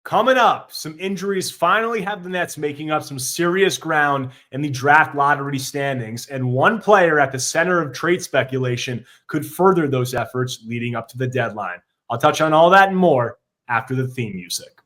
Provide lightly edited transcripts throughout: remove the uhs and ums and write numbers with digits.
Coming up, some injuries finally have the Nets making up some serious ground in the draft lottery standings, and one player at the center of trade speculation could further those efforts leading up to the deadline. I'll touch on all that and more after the theme music.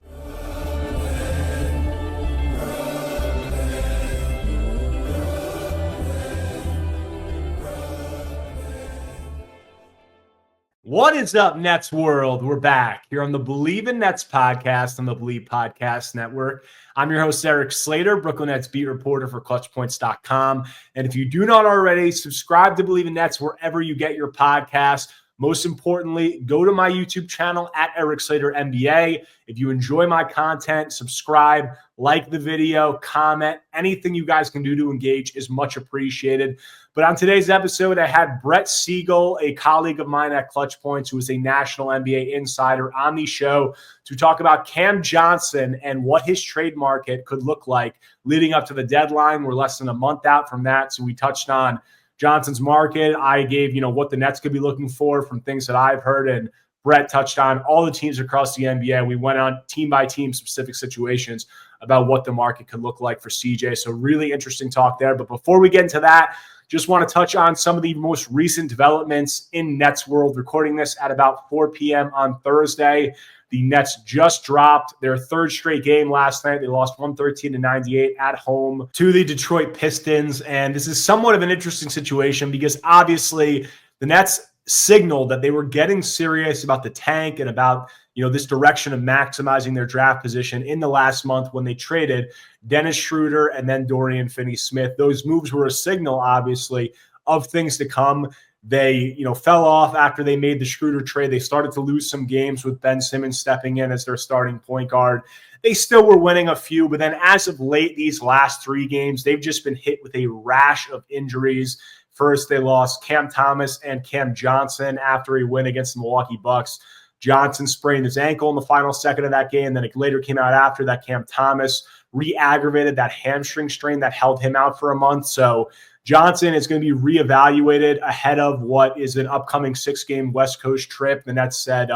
What is up, Nets world? We're back here on the Bleav in Nets podcast on the Bleav Podcast Network. I'm your host, Erik Slater, Brooklyn Nets beat reporter for ClutchPoints.com. And if you do not already, subscribe to Bleav in Nets wherever you get your podcasts. Most importantly, go to my YouTube channel at Erik Slater NBA. If you enjoy my content, subscribe, like the video, comment. Anything you guys can do to engage is much appreciated. But on today's episode, I had Brett Siegel, a colleague of mine at ClutchPoints, who is a national NBA insider, on the show to talk about Cam Johnson and what his trade market could look like leading up to the deadline. We're less than a month out from that, so we touched on Johnson's market. I gave, what the Nets could be looking for from things that I've heard, and Brett touched on all the teams across the NBA. We went on team-by-team specific situations about what the market could look like for CJ. So really interesting talk there. But before we get into that, just want to touch on some of the most recent developments in Nets world. Recording this at about 4 p.m. on Thursday. The Nets just dropped their third straight game last night. They lost 113-98 at home to the Detroit Pistons. And this is somewhat of an interesting situation because obviously the Nets signaled that they were getting serious about the tank and about this direction of maximizing their draft position in the last month when they traded Dennis Schroeder and then Dorian Finney-Smith. Those moves were a signal, obviously, of things to come. They, fell off after they made the Schroeder trade. They started to lose some games with Ben Simmons stepping in as their starting point guard. They still were winning a few, but then as of late, these last 3 games, they've just been hit with a rash of injuries. First, they lost Cam Thomas and Cam Johnson after a win against the Milwaukee Bucks. Johnson sprained his ankle in the final second of that game. Then it later came out after that Cam Thomas re-aggravated that hamstring strain that held him out for a month. So Johnson is going to be reevaluated ahead of what is an upcoming 6-game West Coast trip. The Nets said,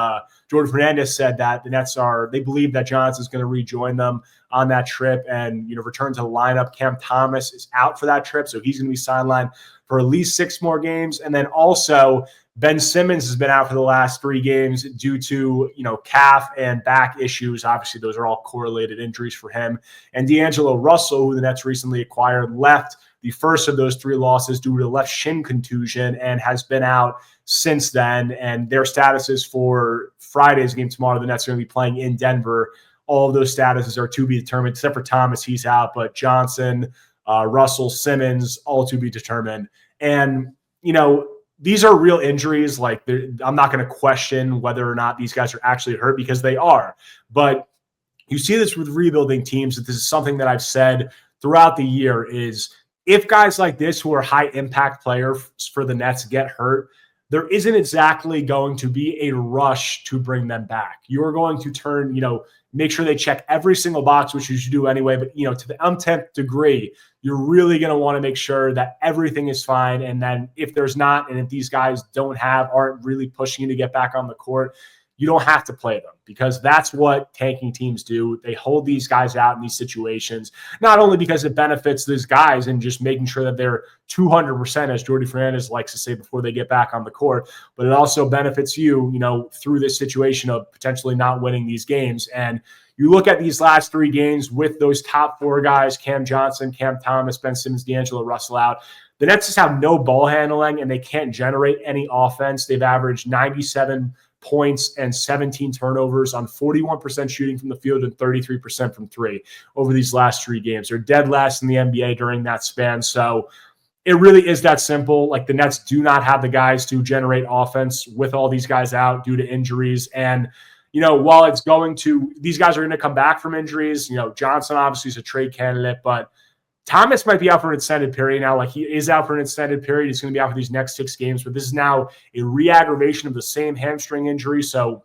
Jordan Fernandez said that the Nets they believe that Johnson is going to rejoin them on that trip and, return to the lineup. Cam Thomas is out for that trip, so he's going to be sidelined for at least 6 more games. And then also Ben Simmons has been out for the last 3 games due to, calf and back issues. Obviously, those are all correlated injuries for him. And D'Angelo Russell, who the Nets recently acquired, left the first of those 3 losses due to left shin contusion and has been out since then. And their statuses for Friday's game tomorrow, the Nets are going to be playing in Denver. All of those statuses are to be determined, except for Thomas, he's out. But Johnson, Russell, Simmons, all to be determined. And, these are real injuries. Like, I'm not going to question whether or not these guys are actually hurt because they are. But you see this with rebuilding teams. That this is something that I've said throughout the year is if guys like this who are high impact players for the Nets get hurt, there isn't exactly going to be a rush to bring them back. You're going to turn, make sure they check every single box, which you should do anyway. But, to the 10th degree, you're really going to want to make sure that everything is fine. And then if there's not, and if these guys aren't really pushing you to get back on the court, you don't have to play them because that's what tanking teams do. They hold these guys out in these situations, not only because it benefits these guys and just making sure that they're 200%, as Jordy Fernandez likes to say, before they get back on the court, but it also benefits you, through this situation of potentially not winning these games. And you look at these last 3 games with those top 4 guys, Cam Johnson, Cam Thomas, Ben Simmons, D'Angelo Russell out. The Nets just have no ball handling and they can't generate any offense. They've averaged 97 points and 17 turnovers on 41% shooting from the field and 33% from 3 over these last 3 games. They're dead last in the NBA during that span. So it really is that simple. Like, the Nets do not have the guys to generate offense with all these guys out due to injuries. And, while these guys are going to come back from injuries, Johnson obviously is a trade candidate, but Thomas might be out for an extended period now. Like, he is out for an extended period. He's going to be out for these next 6 games, but this is now a re-aggravation of the same hamstring injury. So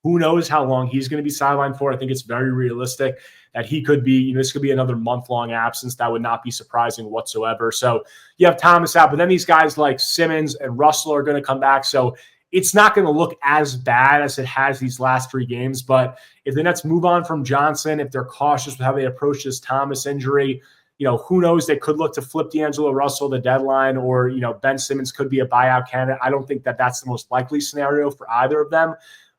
who knows how long he's going to be sidelined for. I think it's very realistic that he could be, this could be another month-long absence. That would not be surprising whatsoever. So you have Thomas out, but then these guys like Simmons and Russell are going to come back. So it's not going to look as bad as it has these last 3 games. But if the Nets move on from Johnson, if they're cautious with how they approach this Thomas injury, who knows? They could look to flip D'Angelo Russell the deadline, or, Ben Simmons could be a buyout candidate. I don't think that that's the most likely scenario for either of them,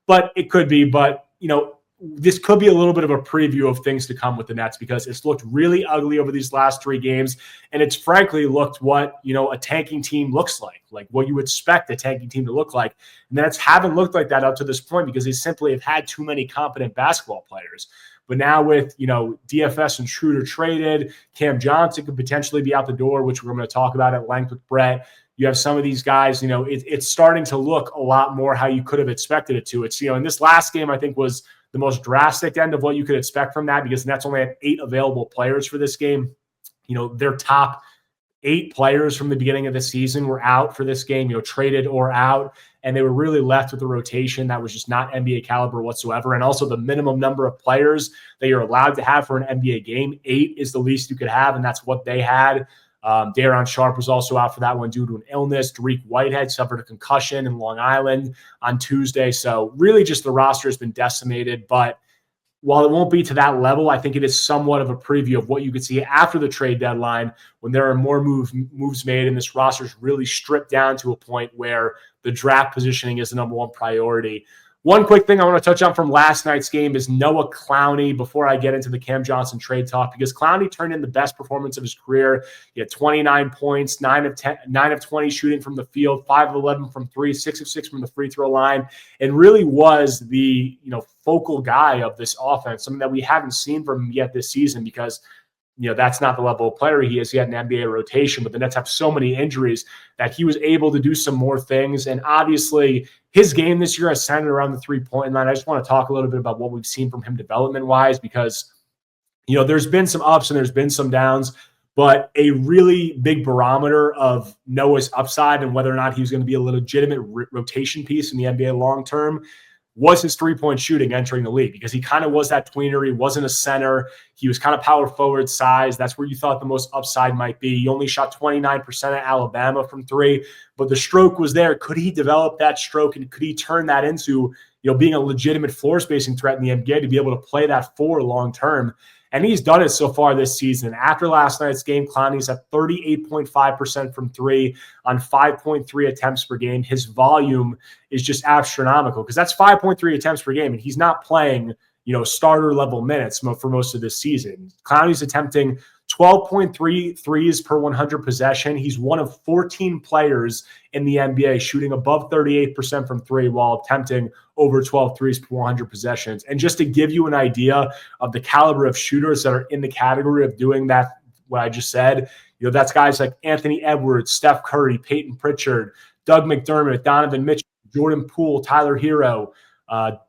but it could be. But, this could be a little bit of a preview of things to come with the Nets, because it's looked really ugly over these last 3 games. And it's frankly looked what, a tanking team looks like what you expect a tanking team to look like. And the Nets haven't looked like that up to this point, because they simply have had too many competent basketball players. But now with, DFS and Schroeder traded, Cam Johnson could potentially be out the door, which we're going to talk about at length with Brett. You have some of these guys, it's starting to look a lot more how you could have expected it to. It's, in this last game, I think was the most drastic end of what you could expect from that, because the Nets only had 8 available players for this game. Their top 8 players from the beginning of the season were out for this game, traded or out. And they were really left with a rotation that was just not NBA caliber whatsoever. And also the minimum number of players that you're allowed to have for an NBA game, 8 is the least you could have. And that's what they had. Daron Sharp was also out for that one due to an illness. Dariq Whitehead suffered a concussion in Long Island on Tuesday. So really just the roster has been decimated. But while it won't be to that level, I think it is somewhat of a preview of what you could see after the trade deadline, when there are more moves made and this roster is really stripped down to a point where the draft positioning is the number one priority. One quick thing I want to touch on from last night's game is Noah Clowney, before I get into the Cam Johnson trade talk, because Clowney turned in the best performance of his career. He had 29 points, 9 of 20 shooting from the field, 5 of 11 from 3, 6 of 6 from the free throw line, and really was the focal guy of this offense, something that we haven't seen from him yet this season, because that's not the level of player he is. He had an NBA rotation, but the Nets have so many injuries that he was able to do some more things. And obviously his game this year has centered around the 3-point line. I just want to talk a little bit about what we've seen from him development-wise, because, there's been some ups and there's been some downs, but a really big barometer of Noah's upside and whether or not he was going to be a legitimate rotation piece in the NBA long-term was his 3-point shooting entering the league, because he kind of was that tweener. He wasn't a center. He was kind of power forward size. That's where you thought the most upside might be. He only shot 29% at Alabama from 3, but the stroke was there. Could he develop that stroke, and could he turn that into, being a legitimate floor spacing threat in the NBA to be able to play that 4 long term? And he's done it so far this season. After last night's game, Clowney's at 38.5% from 3 on 5.3 attempts per game. His volume is just astronomical, because that's 5.3 attempts per game, and he's not playing, starter level minutes for most of this season. Clowney's attempting 12.3 threes per 100 possession. He's one of 14 players in the NBA shooting above 38% from 3 while attempting over 12 threes per 100 possessions. And just to give you an idea of the caliber of shooters that are in the category of doing that, what I just said, that's guys like Anthony Edwards, Steph Curry, Peyton Pritchard, Doug McDermott, Donovan Mitchell, Jordan Poole, Tyler Hero,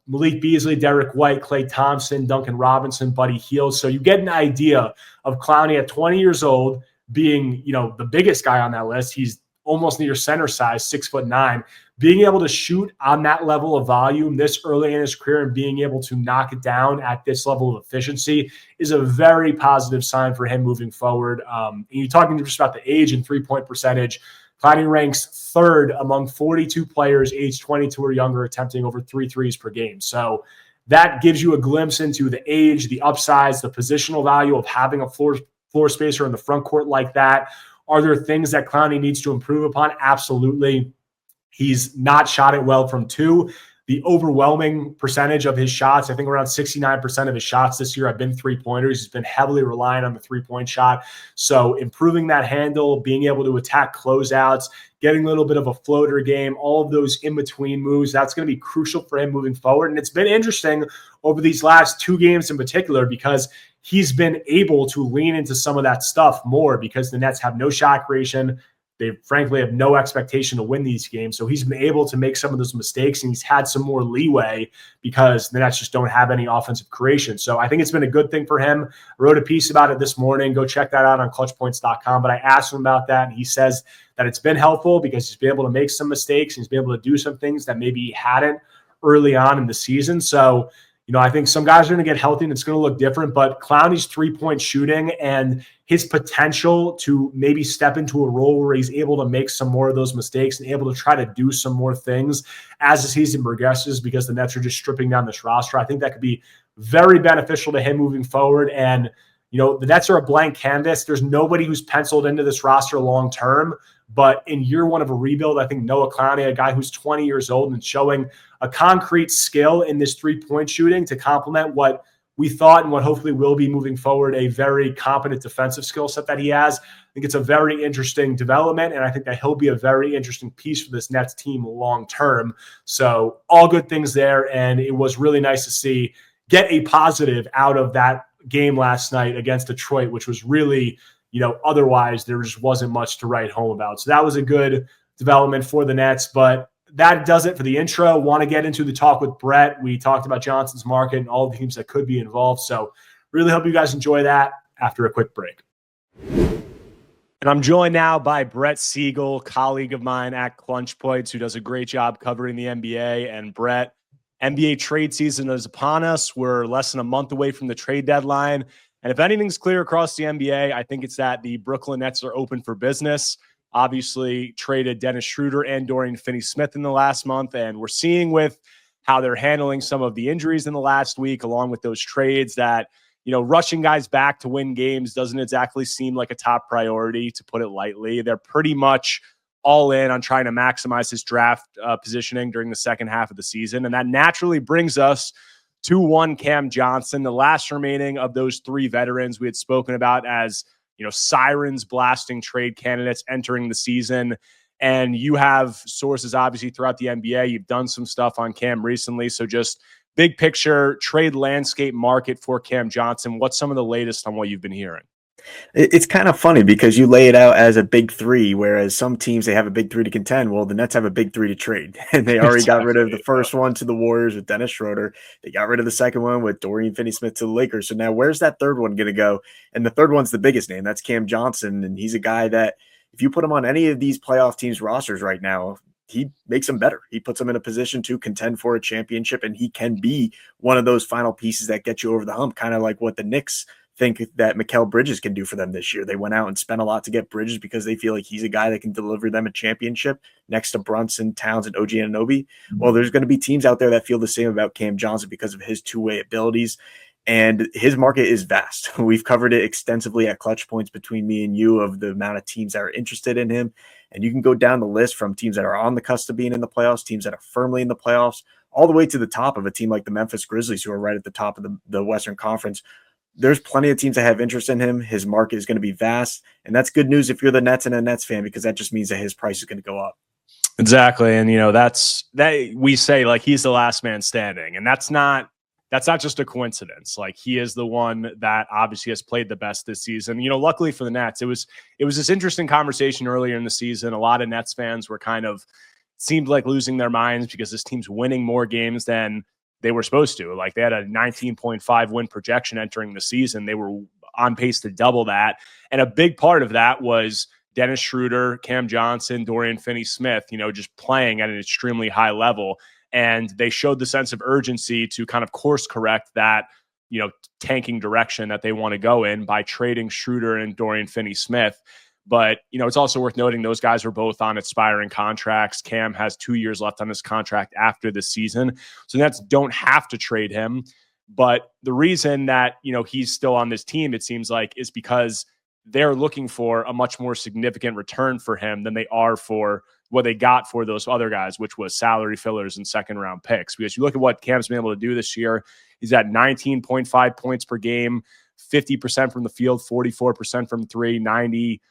Malik Beasley, Derek White, Klay Thompson, Duncan Robinson, Buddy Hield. So you get an idea of Clowney at 20 years old being, the biggest guy on that list. He's almost near center size, 6'9", being able to shoot on that level of volume this early in his career and being able to knock it down at this level of efficiency is a very positive sign for him moving forward. And you're talking just about the age and 3-point percentage. Clowney ranks 3rd among 42 players aged 22 or younger attempting over 3 threes per game. So that gives you a glimpse into the age, the upsides, the positional value of having a floor spacer in the front court like that. Are there things that Clowney needs to improve upon? Absolutely. He's not shot it well from 2. The overwhelming percentage of his shots, I think around 69% of his shots this year have been 3-pointers. He's been heavily reliant on the 3-point shot. So improving that handle, being able to attack closeouts, getting a little bit of a floater game, all of those in-between moves, that's going to be crucial for him moving forward. And it's been interesting over these last 2 games in particular, because he's been able to lean into some of that stuff more, because the Nets have no shot creation. They frankly have no expectation to win these games. So he's been able to make some of those mistakes, and he's had some more leeway because the Nets just don't have any offensive creation. So I think it's been a good thing for him. I wrote a piece about it this morning. Go check that out on ClutchPoints.com. But I asked him about that, and he says that it's been helpful because he's been able to make some mistakes. And he's been able to do some things that maybe he hadn't early on in the season. So, I think some guys are going to get healthy and it's going to look different, but Clowney's 3-point shooting and his potential to maybe step into a role where he's able to make some more of those mistakes and able to try to do some more things as the season progresses, because the Nets are just stripping down this roster. I think that could be very beneficial to him moving forward. And, the Nets are a blank canvas. There's nobody who's penciled into this roster long-term, but in year one of a rebuild, I think Noah Clowney, a guy who's 20 years old and showing a concrete skill in this 3-point shooting to complement what we thought and what hopefully will be moving forward, a very competent defensive skill set that he has. I think it's a very interesting development, and I think that he'll be a very interesting piece for this Nets team long-term. So all good things there, and it was really nice to see get a positive out of that game last night against Detroit, which was really, otherwise there just wasn't much to write home about. So that was a good development for the Nets, but that does it for the intro. Want to get into the talk with Brett. We talked about Johnson's market and all the teams that could be involved. So really hope you guys enjoy that after a quick break. And I'm joined now by Brett Siegel, colleague of mine at ClutchPoints, who does a great job covering the NBA. And Brett, NBA trade season is upon us. We're less than a month away from the trade deadline. And if anything's clear across the NBA, I think it's that the Brooklyn Nets are open for business. Obviously traded Dennis Schroeder and Dorian Finney-Smith in the last month. And we're seeing with how they're handling some of the injuries in the last week, along with those trades, that, rushing guys back to win games doesn't exactly seem like a top priority, to put it lightly. They're pretty much all in on trying to maximize his draft positioning during the second half of the season. And that naturally brings us to one Cam Johnson, the last remaining of those three veterans we had spoken about as, sirens blasting trade candidates entering the season. And you have sources obviously throughout the NBA. You've done some stuff on Cam recently. So just big picture trade landscape market for Cam Johnson. What's some of the latest on what you've been hearing? It's kind of funny because you lay it out as a big three, whereas some teams, they have a big three to contend. Well, the Nets have a big three to trade, and they already got rid of the first one to the Warriors with Dennis Schroeder. They got rid of the second one with Dorian Finney-Smith to the Lakers. So now where's that third one going to go? And the third one's the biggest name. That's Cam Johnson, and he's a guy that if you put him on any of these playoff teams' rosters right now, he makes them better. He puts them in a position to contend for a championship, and he can be one of those final pieces that get you over the hump, kind of like what the Knicks think that Mikal Bridges can do for them this year. They went out and spent a lot to get Bridges because they feel like he's a guy that can deliver them a championship next to Brunson, Towns, and OG Anunoby. Well, there's going to be teams out there that feel the same about Cam Johnson because of his two-way abilities, and his market is vast. We've covered it extensively at Clutch Points between me and you of the amount of teams that are interested in him, and you can go down the list from teams that are on the cusp of being in the playoffs, teams that are firmly in the playoffs, all the way to the top of a team like the Memphis Grizzlies, who are right at the top of the Western Conference. There's plenty of teams that have interest in him. His market is going to be vast, and that's good news if you're the Nets and a Nets fan, because that just means that his price is going to go up. Exactly. And, that's that we say like he's the last man standing, and that's not just a coincidence. Like, he is the one that obviously has played the best this season. Luckily for the Nets, it was this interesting conversation earlier in the season. A lot of Nets fans were seemed like losing their minds because this team's winning more games than they were supposed to. Like, they had a 19.5 win projection entering the season. They were on pace to double that. And a big part of that was Dennis Schroeder, Cam Johnson, Dorian Finney-Smith, just playing at an extremely high level. And they showed the sense of urgency to kind of course correct that, tanking direction that they want to go in by trading Schroeder and Dorian Finney-Smith. But, it's also worth noting those guys were both on expiring contracts. Cam has 2 years left on his contract after this season. So the Nets don't have to trade him. But the reason that, he's still on this team, it seems like, is because they're looking for a much more significant return for him than they are for what they got for those other guys, which was salary fillers and second-round picks. Because you look at what Cam's been able to do this year, he's at 19.5 points per game, 50% from the field, 44% from three, 90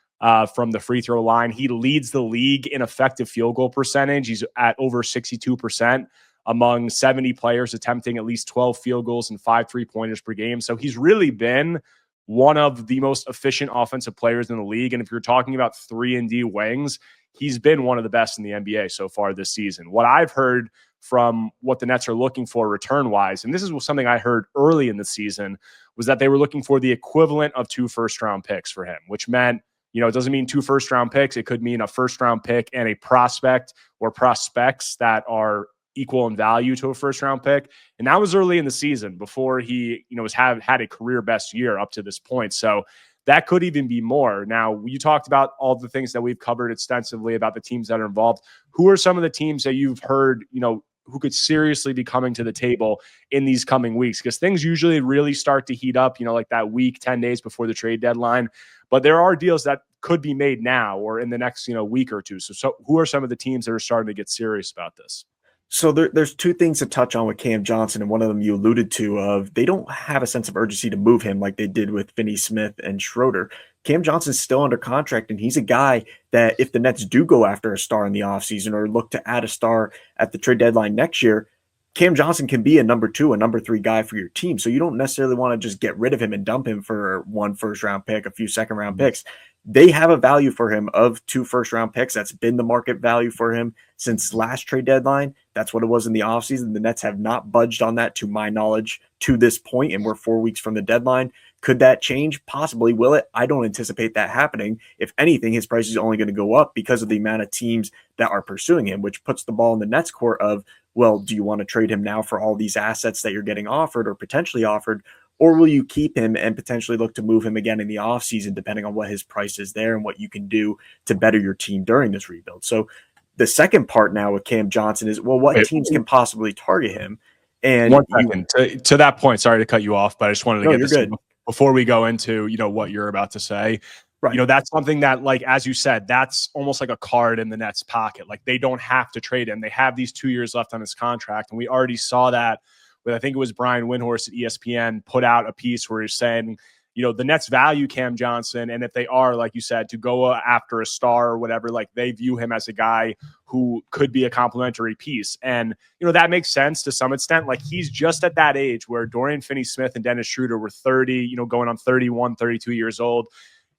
from the free throw line. He leads the league in effective field goal percentage. He's at over 62% among 70 players attempting at least 12 field goals and 5 3-pointers per game. So he's really been one of the most efficient offensive players in the league. And if you're talking about 3-and-D wings, he's been one of the best in the NBA so far this season. What I've heard from what the Nets are looking for return-wise, and this is something I heard early in the season, was that they were looking for the equivalent of 2 first-round picks for him, which meant, it doesn't mean 2 first-round picks. It could mean a first-round pick and a prospect or prospects that are equal in value to a first round pick. And that was early in the season before he, had a career best year up to this point. So that could even be more. Now, you talked about all the things that we've covered extensively about the teams that are involved. Who are some of the teams that you've heard, who could seriously be coming to the table in these coming weeks? Because things usually really start to heat up, like that week, 10 days before the trade deadline. But there are deals that could be made now or in the next, week or two. So who are some of the teams that are starting to get serious about this? So there's two things to touch on with Cam Johnson, and one of them you alluded to of they don't have a sense of urgency to move him like they did with Finney Smith and Schroeder. Cam Johnson's still under contract, and he's a guy that if the Nets do go after a star in the offseason or look to add a star at the trade deadline next year, Cam Johnson can be a number 2, a number 3 guy for your team. So you don't necessarily want to just get rid of him and dump him for 1 first-round pick, a few second-round picks. They have a value for him of 2 first-round picks. That's been the market value for him since last trade deadline. That's what it was in the offseason. The Nets have not budged on that, to my knowledge, to this point, and we're 4 weeks from the deadline. Could that change? Possibly. Will it? I don't anticipate that happening. If anything, his price is only going to go up because of the amount of teams that are pursuing him, which puts the ball in the Nets' court of, well, do you want to trade him now for all these assets that you're getting offered or potentially offered? Or will you keep him and potentially look to move him again in the offseason, depending on what his price is there and what you can do to better your team during this rebuild? So the second part now with Cam Johnson is, well, what teams can possibly target him? And 1 second. To that point, sorry to cut you off, but I just wanted to get this in before we go into, what you're about to say. Right. That's something that, like, as you said, that's almost like a card in the Nets' pocket. Like, they don't have to trade him. They have these 2 years left on his contract. And we already saw that with, I think it was Brian Windhorst at ESPN put out a piece where he's saying, the Nets value Cam Johnson. And if they are, like you said, to go after a star or whatever, like, they view him as a guy who could be a complementary piece. And, that makes sense to some extent. Like, he's just at that age where Dorian Finney-Smith and Dennis Schroeder were 30, going on 31, 32 years old.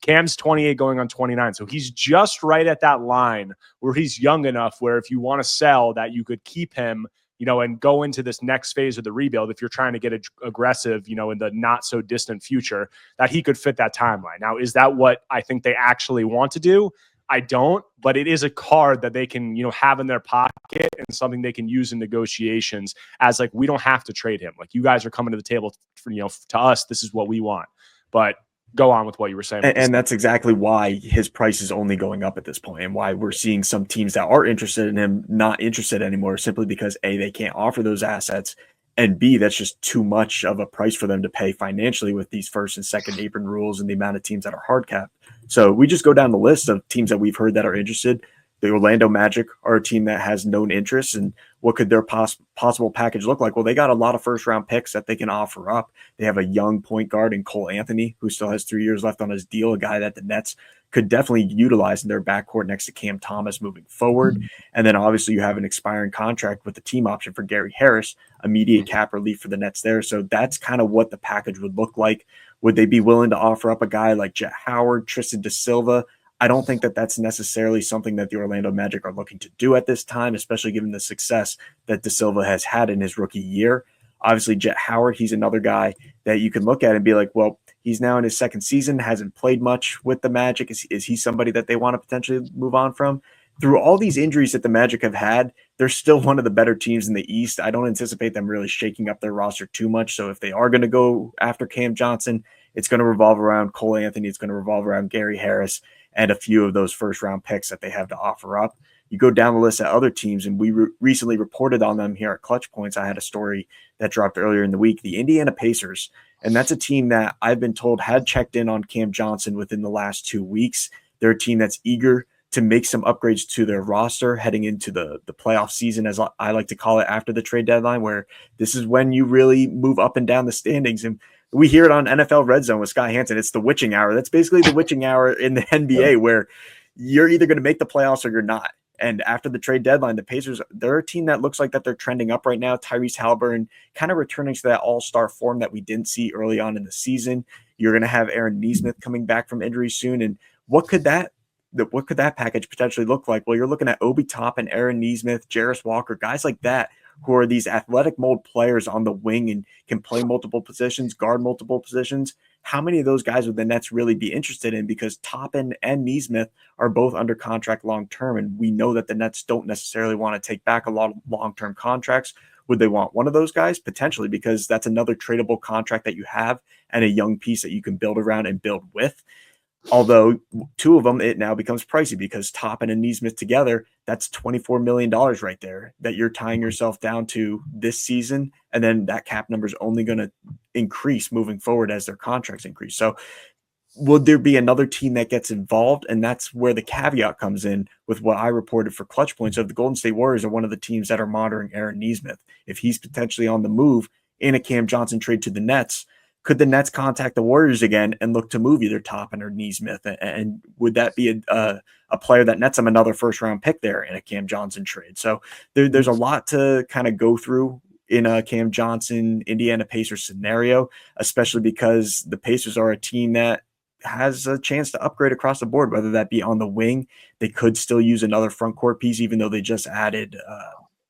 Cam's 28 going on 29. So he's just right at that line where he's young enough where if you want to sell that, you could keep him, and go into this next phase of the rebuild if you're trying to get aggressive, in the not so distant future, that he could fit that timeline. Now, is that what I think they actually want to do? I don't, but it is a card that they can, have in their pocket and something they can use in negotiations as, like, we don't have to trade him. Like, you guys are coming to the table for, to us, this is what we want. But go on with what you were saying. And that's exactly why his price is only going up at this point, and why we're seeing some teams that are interested in him not interested anymore, simply because A, they can't offer those assets, and B, that's just too much of a price for them to pay financially with these first and second apron rules and the amount of teams that are hard capped. So we just go down the list of teams that we've heard that are interested. The Orlando Magic are a team that has known interest, and what could their possible package look like? Well, they got a lot of first-round picks that they can offer up. They have a young point guard in Cole Anthony, who still has 3 years left on his deal, a guy that the Nets could definitely utilize in their backcourt next to Cam Thomas moving forward. And then obviously you have an expiring contract with the team option for Gary Harris, immediate cap relief for the Nets there. So that's kind of what the package would look like. Would they be willing to offer up a guy like Jet Howard, Tristan da Silva? I don't think that that's necessarily something that the Orlando Magic are looking to do at this time, especially given the success that da Silva has had in his rookie year. Obviously, Jet Howard, he's another guy that you can look at and be like, well, he's now in his second season, hasn't played much with the Magic. Is he somebody that they want to potentially move on from? Through all these injuries that the Magic have had, they're still one of the better teams in the East. I don't anticipate them really shaking up their roster too much. So if they are going to go after Cam Johnson, it's going to revolve around Cole Anthony. It's going to revolve around Gary Harris and a few of those first-round picks that they have to offer up. You go down the list at other teams, and we recently reported on them here at Clutch Points. I had a story that dropped earlier in the week, the Indiana Pacers. And that's a team that I've been told had checked in on Cam Johnson within the last 2 weeks. They're a team that's eager to make some upgrades to their roster heading into the playoff season, as I like to call it, after the trade deadline, where this is when you really move up and down the standings. And we hear it on NFL Red Zone with Scott Hansen. It's the witching hour. That's basically the witching hour in the NBA, where you're either going to make the playoffs or you're not. And after the trade deadline, the Pacers, they're a team that looks like that they're trending up right now. Tyrese Halliburton kind of returning to that all-star form that we didn't see early on in the season. You're going to have Aaron Nesmith coming back from injury soon. And what could that package potentially look like? Well, you're looking at Obi Toppin, Aaron Nesmith, Jarris Walker, guys like that who are these athletic mold players on the wing and can play multiple positions, guard multiple positions. How many of those guys would the Nets really be interested in? Because Toppin and Nesmith are both under contract long-term, and we know that the Nets don't necessarily want to take back a lot of long-term contracts. Would they want one of those guys? Potentially, because that's another tradable contract that you have and a young piece that you can build around and build with. Although two of them, it now becomes pricey because Toppin and Nesmith together, that's $24 million right there that you're tying yourself down to this season. And then that cap number is only going to increase moving forward as their contracts increase. So would there be another team that gets involved? And that's where the caveat comes in with what I reported for Clutch Points of the Golden State Warriors are one of the teams that are monitoring Aaron Nesmith. If he's potentially on the move in a Cam Johnson trade to the Nets, could the Nets contact the Warriors again and look to move either Toppin or Nesmith? And would that be a player that nets them another first-round pick there in a Cam Johnson trade? So there's a lot to kind of go through in a Cam Johnson, Indiana Pacers scenario, especially because the Pacers are a team that has a chance to upgrade across the board, whether that be on the wing. They could still use another front court piece, even though they just added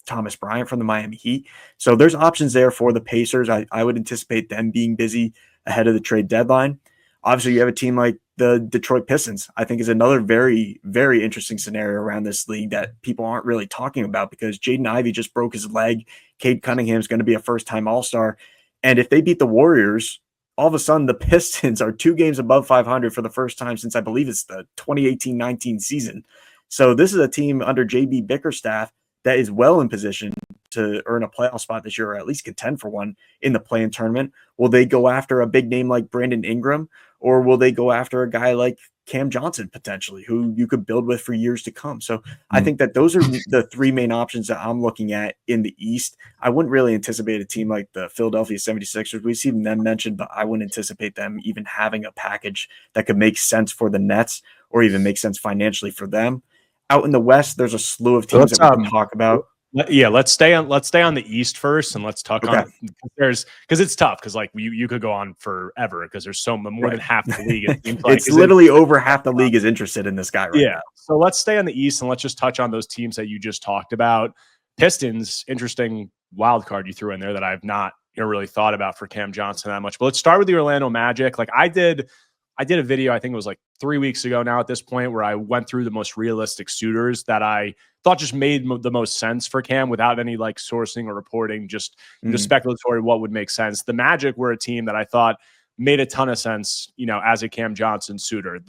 Thomas Bryant from the Miami Heat. So there's options there for the Pacers. I would anticipate them being busy ahead of the trade deadline. Obviously, you have a team like the Detroit Pistons, I think is another very, very interesting scenario around this league that people aren't really talking about because Jaden Ivey just broke his leg. Cade Cunningham is going to be a first-time All-Star. And if they beat the Warriors, all of a sudden the Pistons are 2 games above 500 for the first time since I believe it's the 2018-19 season. So this is a team under JB Bickerstaff that is well in position to earn a playoff spot this year or at least contend for one in the play-in tournament. Will they go after a big name like Brandon Ingram, or will they go after a guy like Cam Johnson potentially, who you could build with for years to come? So I think that those are the 3 main options that I'm looking at in the East. I wouldn't really anticipate a team like the Philadelphia 76ers. We've seen them mentioned, but I wouldn't anticipate them even having a package that could make sense for the Nets or even make sense financially for them. Out in the West, there's a slew of teams that we can talk about. Yeah, let's stay on the East first, and let's talk on because it's tough because like you could go on forever because there's so more than half the league. It seems like. It's literally over half the league is interested in this guy right now. So let's stay on the East and let's just touch on those teams that you just talked about. Pistons, interesting wild card you threw in there that I've not really thought about for Cam Johnson that much. But let's start with the Orlando Magic. Like I did a video, I think it was like 3 weeks ago now at this point, where I went through the most realistic suitors that I thought just made the most sense for Cam without any like sourcing or reporting, just speculatory what would make sense. The Magic were a team that I thought made a ton of sense, as a Cam Johnson suitor.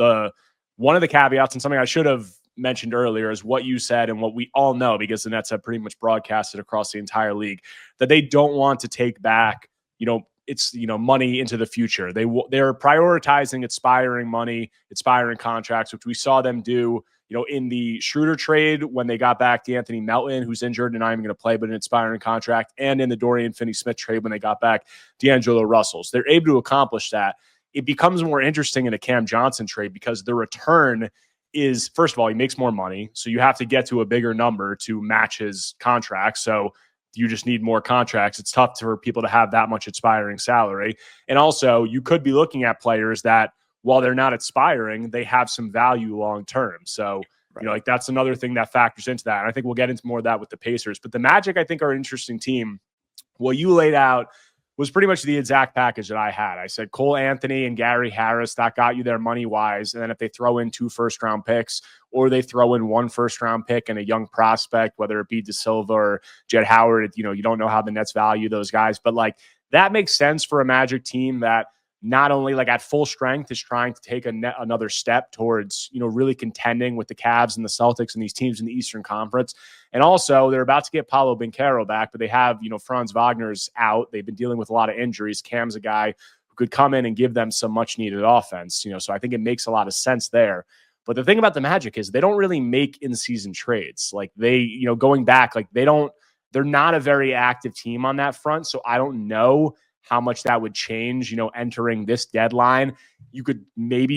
One of the caveats and something I should have mentioned earlier is what you said and what we all know, because the Nets have pretty much broadcasted across the entire league, that they don't want to take back, it's money into the future. They're prioritizing expiring contracts, which we saw them do, in the Schroeder trade when they got back D'Anthony Melton, who's injured and not even going to play, but an expiring contract, and in the Dorian Finney-Smith trade when they got back D'Angelo Russell. So they're able to accomplish that. It becomes more interesting in a Cam Johnson trade because the return is, first of all, he makes more money, so you have to get to a bigger number to match his contract. So you just need more contracts. It's tough for people to have that much expiring salary. And also, you could be looking at players that, while they're not expiring, they have some value long-term. So, like that's another thing that factors into that. And I think we'll get into more of that with the Pacers. But the Magic, I think, are an interesting team. What you laid out was pretty much the exact package that I had. I said Cole Anthony and Gary Harris, that got you there money-wise. And then if they throw in 2 first-round picks, or they throw in 1 first-round pick and a young prospect, whether it be De Silva or Jed Howard, you don't know how the Nets value those guys. But like that makes sense for a Magic team that not only like at full strength is trying to take another step towards, really contending with the Cavs and the Celtics and these teams in the Eastern Conference. And also they're about to get Paolo Banchero back, but they have, Franz Wagner's out. They've been dealing with a lot of injuries. Cam's a guy who could come in and give them some much needed offense, so I think it makes a lot of sense there. But the thing about the Magic is they don't really make in-season trades. Like they, going back, like they're not a very active team on that front. So I don't know how much that would change, entering this deadline. You could make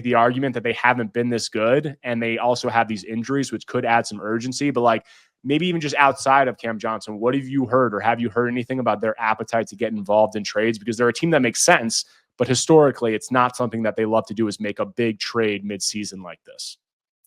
the argument that they haven't been this good, and they also have these injuries, which could add some urgency. But like maybe even just outside of Cam Johnson, what have you heard, or have you heard anything about their appetite to get involved in trades? Because they're a team that makes sense, but historically it's not something that they love to do, is make a big trade mid-season like this.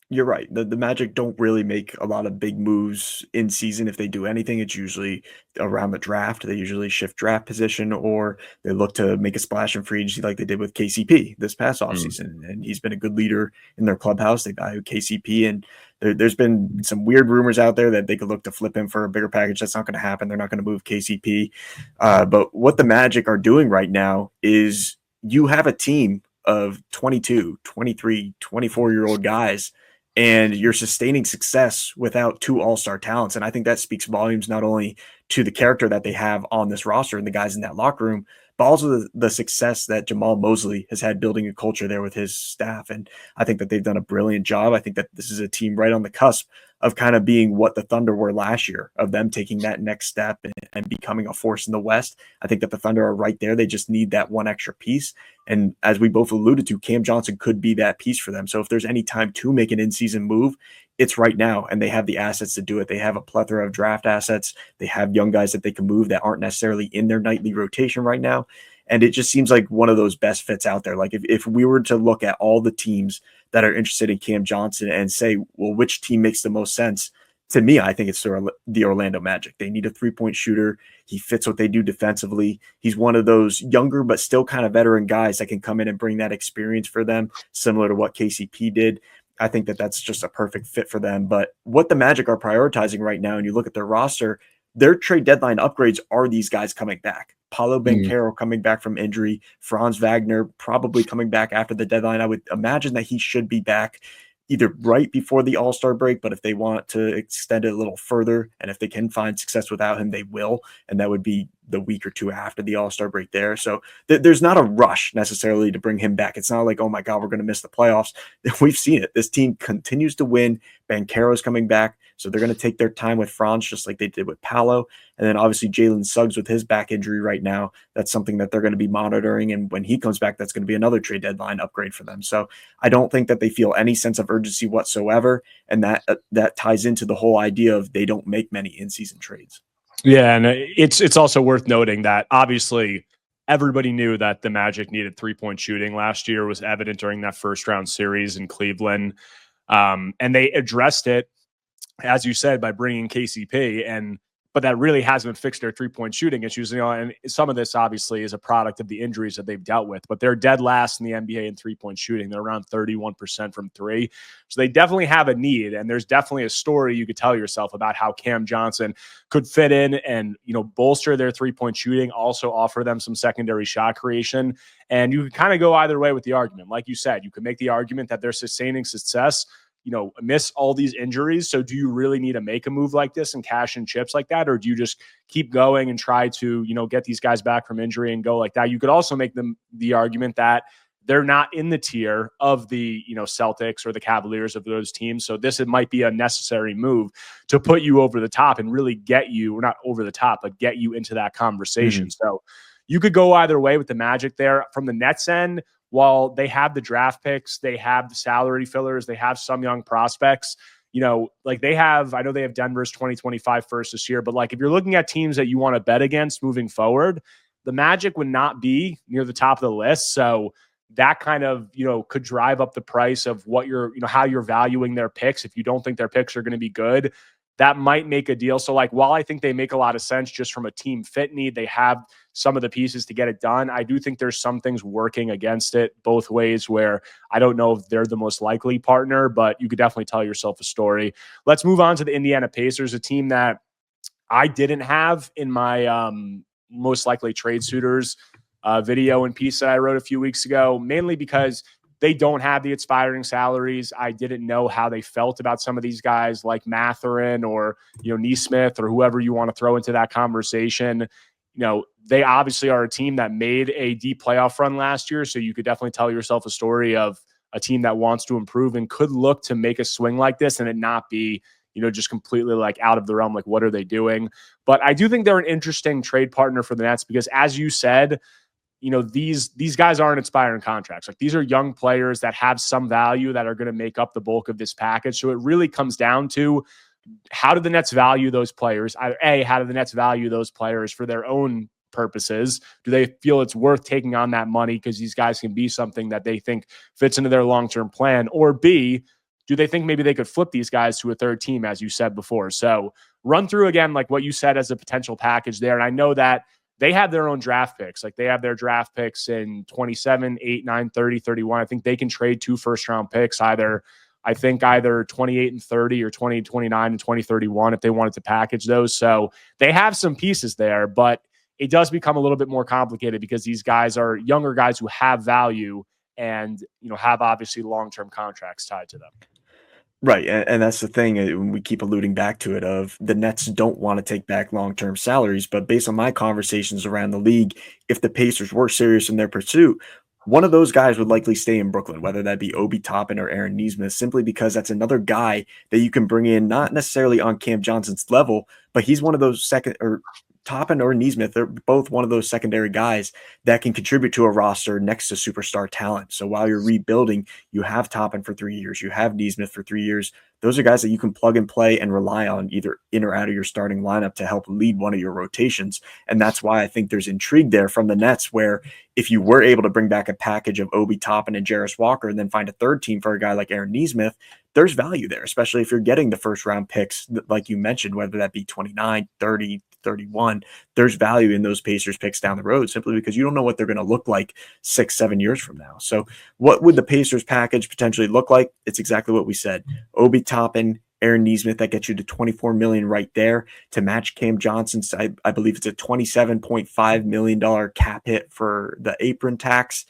You're right. The Magic don't really make a lot of big moves in season. If they do anything, it's usually around the draft. They usually shift draft position, or they look to make a splash in free agency like they did with KCP this past offseason. And he's been a good leader in their clubhouse. They value KCP, and there's been some weird rumors out there that they could look to flip him for a bigger package. That's not going to happen. They're not going to move KCP. But what the Magic are doing right now is you have a team of 22, 23, 24-year-old guys, and you're sustaining success without two all-star talents. And I think that speaks volumes not only to the character that they have on this roster and the guys in that locker room, but also the success that Jamal Mosley has had building a culture there with his staff. And I think that they've done a brilliant job. I think that this is a team right on the cusp of kind of being what the Thunder were last year, of them taking that next step and becoming a force in the West. I think that the Thunder are right there. They just need that one extra piece. And as we both alluded to, Cam Johnson could be that piece for them. So if there's any time to make an in-season move, it's right now. And they have the assets to do it. They have a plethora of draft assets. They have young guys that they can move that aren't necessarily in their nightly rotation right now. And it just seems like one of those best fits out there. Like if we were to look at all the teams that are interested in Cam Johnson and say, well, which team makes the most sense? To me, I think it's the Orlando Magic. They need a three-point shooter. He fits what they do defensively. He's one of those younger but still kind of veteran guys that can come in and bring that experience for them, similar to what KCP did. I think that that's just a perfect fit for them. But what the Magic are prioritizing right now, and you look at their roster, their trade deadline upgrades are these guys coming back. Paulo Banchero coming back from injury, Franz Wagner probably coming back after the deadline. I would imagine that he should be back either right before the All-Star break, but if they want to extend it a little further, and if they can find success without him, they will, and that would be the week or two after the All-Star break there. So there's not a rush necessarily to bring him back. It's not like, oh my God, we're going to miss the playoffs. We've seen it. This team continues to win. Banchero's coming back, so they're going to take their time with Franz just like they did with Paolo. And then obviously Jalen Suggs with his back injury right now, that's something that they're going to be monitoring. And when he comes back, that's going to be another trade deadline upgrade for them. So I don't think that they feel any sense of urgency whatsoever. And that ties into the whole idea of they don't make many in-season trades. Yeah, and it's also worth noting that obviously everybody knew that the Magic needed three-point shooting last year. It was evident during that first-round series in Cleveland. And they addressed it, as you said, by bringing KCP, but that really hasn't fixed their three-point shooting issues. And some of this obviously is a product of the injuries that they've dealt with, but they're dead last in the NBA in three-point shooting. They're around 31% from three. So they definitely have a need, and there's definitely a story you could tell yourself about how Cam Johnson could fit in and, bolster their three-point shooting, also offer them some secondary shot creation. And you could kind of go either way with the argument. Like you said, you could make the argument that they're sustaining success, miss all these injuries. So do you really need to make a move like this and cash in chips like that? Or do you just keep going and try to, get these guys back from injury and go like that? You could also make the argument that they're not in the tier of the, Celtics or the Cavaliers of those teams. So it might be a necessary move to put you over the top and really get you, or not over the top, but get you into that conversation. So you could go either way with the Magic there. From the Nets end, while they have the draft picks, they have the salary fillers, they have some young prospects, I know they have Denver's 2025 first this year, but if you're looking at teams that you want to bet against moving forward, the Magic would not be near the top of the list. So that kind of, could drive up the price of what how you're valuing their picks. If you don't think their picks are going to be good, that might make a deal. So while I think they make a lot of sense just from a team fit need, they have some of the pieces to get it done. I do think there's some things working against it both ways, where I don't know if they're the most likely partner, but you could definitely tell yourself a story. Let's move on to the Indiana Pacers, a team that I didn't have in my most likely trade suitors video and piece that I wrote a few weeks ago, mainly because they don't have the expiring salaries. I didn't know how they felt about some of these guys like Mathurin or, Nesmith or whoever you want to throw into that conversation. They obviously are a team that made a deep playoff run last year. So you could definitely tell yourself a story of a team that wants to improve and could look to make a swing like this and it not be, just completely out of the realm. What are they doing? But I do think they're an interesting trade partner for the Nets because, as you said, these guys aren't expiring contracts. These are young players that have some value that are going to make up the bulk of this package. So it really comes down to, how do the Nets value those players? How do the Nets value those players for their own purposes? Do they feel it's worth taking on that money because these guys can be something that they think fits into their long-term plan? Or B, do they think maybe they could flip these guys to a third team, as you said before? So run through again, like what you said as a potential package there. And I know that they have their own draft picks. Like they have their draft picks in 27, 8, 9, 30, 31. I think they can trade 2 first-round picks, either 28 and 30 or 20, 29 and 2031 if they wanted to package those. So they have some pieces there, but it does become a little bit more complicated because these guys are younger guys who have value and, have obviously long-term contracts tied to them. Right, and that's the thing, we keep alluding back to it, of the Nets don't want to take back long-term salaries, but based on my conversations around the league, if the Pacers were serious in their pursuit, one of those guys would likely stay in Brooklyn, whether that be Obi Toppin or Aaron Nesmith, simply because that's another guy that you can bring in, not necessarily on Cam Johnson's level, but he's one of those Toppin or Nesmith, they're both one of those secondary guys that can contribute to a roster next to superstar talent. So while you're rebuilding, you have Toppin for 3 years, you have Nesmith for 3 years. Those are guys that you can plug and play and rely on either in or out of your starting lineup to help lead one of your rotations. And that's why I think there's intrigue there from the Nets, where if you were able to bring back a package of Obi Toppin and Jarris Walker and then find a third team for a guy like Aaron Nesmith, there's value there, especially if you're getting the first round picks, like you mentioned, whether that be 29, 30, 31, there's value in those Pacers picks down the road, simply because you don't know what they're going to look like 6-7 years from now. So what would the Pacers package potentially look like? It's exactly what we said. Obi Toppin, Aaron Nesmith, that gets you to $24 million right there to match Cam Johnson's. I Bleav it's a $27.5 million cap hit for the apron tax.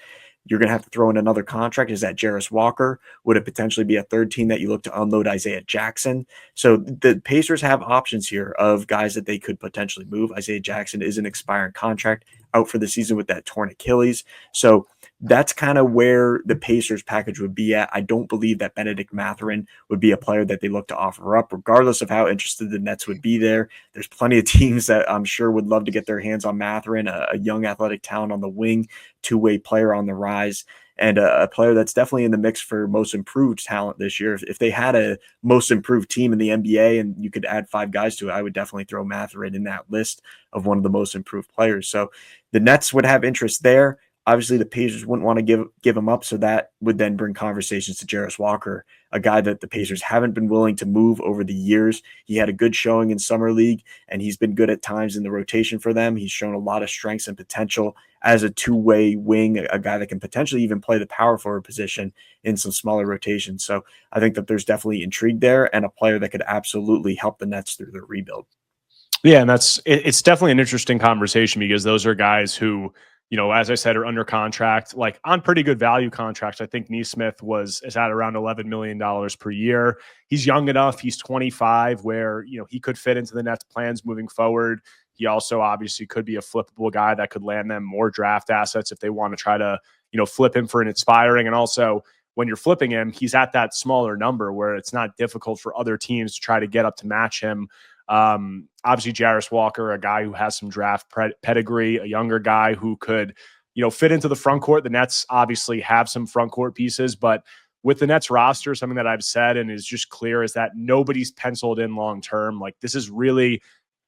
You're going to have to throw in another contract. Is that Jarris Walker? Would it potentially be a third team that you look to unload Isaiah Jackson? So the Pacers have options here of guys that they could potentially move. Isaiah Jackson is an expiring contract, out for the season with that torn Achilles. So that's kind of where the Pacers package would be at. I don't Bleav that Benedict Mathurin would be a player that they look to offer up, regardless of how interested the Nets would be there. There's plenty of teams that I'm sure would love to get their hands on Mathurin, a young athletic talent on the wing, two-way player on the rise, and a player that's definitely in the mix for most improved talent this year. If they had a most improved team in the NBA and you could add 5 guys to it, I would definitely throw Mathurin in that list of one of the most improved players. So the Nets would have interest there. Obviously, the Pacers wouldn't want to give him up, so that would then bring conversations to Jarris Walker, a guy that the Pacers haven't been willing to move over the years. He had a good showing in Summer League, and he's been good at times in the rotation for them. He's shown a lot of strengths and potential as a two-way wing, a guy that can potentially even play the power forward position in some smaller rotations. So I think that there's definitely intrigue there, and a player that could absolutely help the Nets through their rebuild. Yeah, and it's definitely an interesting conversation, because those are guys who, as I said, are under contract, like on pretty good value contracts. I think Nesmith is at around $11 million per year. He's young enough. He's 25, where, he could fit into the Nets' plans moving forward. He also obviously could be a flippable guy that could land them more draft assets if they want to try to, flip him for an expiring. And also, when you're flipping him, he's at that smaller number where it's not difficult for other teams to try to get up to match him. Obviously Jarris Walker, a guy who has some draft pedigree, a younger guy who could, fit into the front court. The Nets obviously have some front court pieces, but with the Nets roster, something that I've said and is just clear is that nobody's penciled in long-term. Like, this is really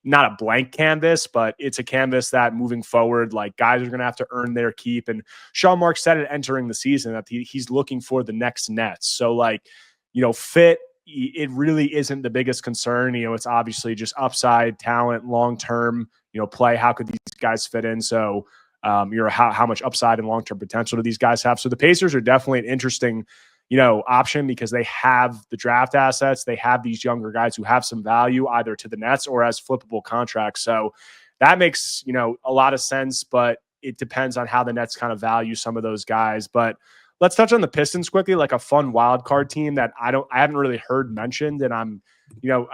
not a blank canvas, but it's a canvas that moving forward, like, guys are going to have to earn their keep. And Sean Marks said it entering the season that he's looking for the next Nets. So, like, fit, it really isn't the biggest concern. It's obviously just upside, talent, long-term, play. How could these guys fit in? So, how much upside and long-term potential do these guys have? So the Pacers are definitely an interesting, option, because they have the draft assets. They have these younger guys who have some value either to the Nets or as flippable contracts. So that makes, a lot of sense, but it depends on how the Nets kind of value some of those guys. But let's touch on the Pistons quickly, like a fun wild card team that I haven't really heard mentioned. And I'm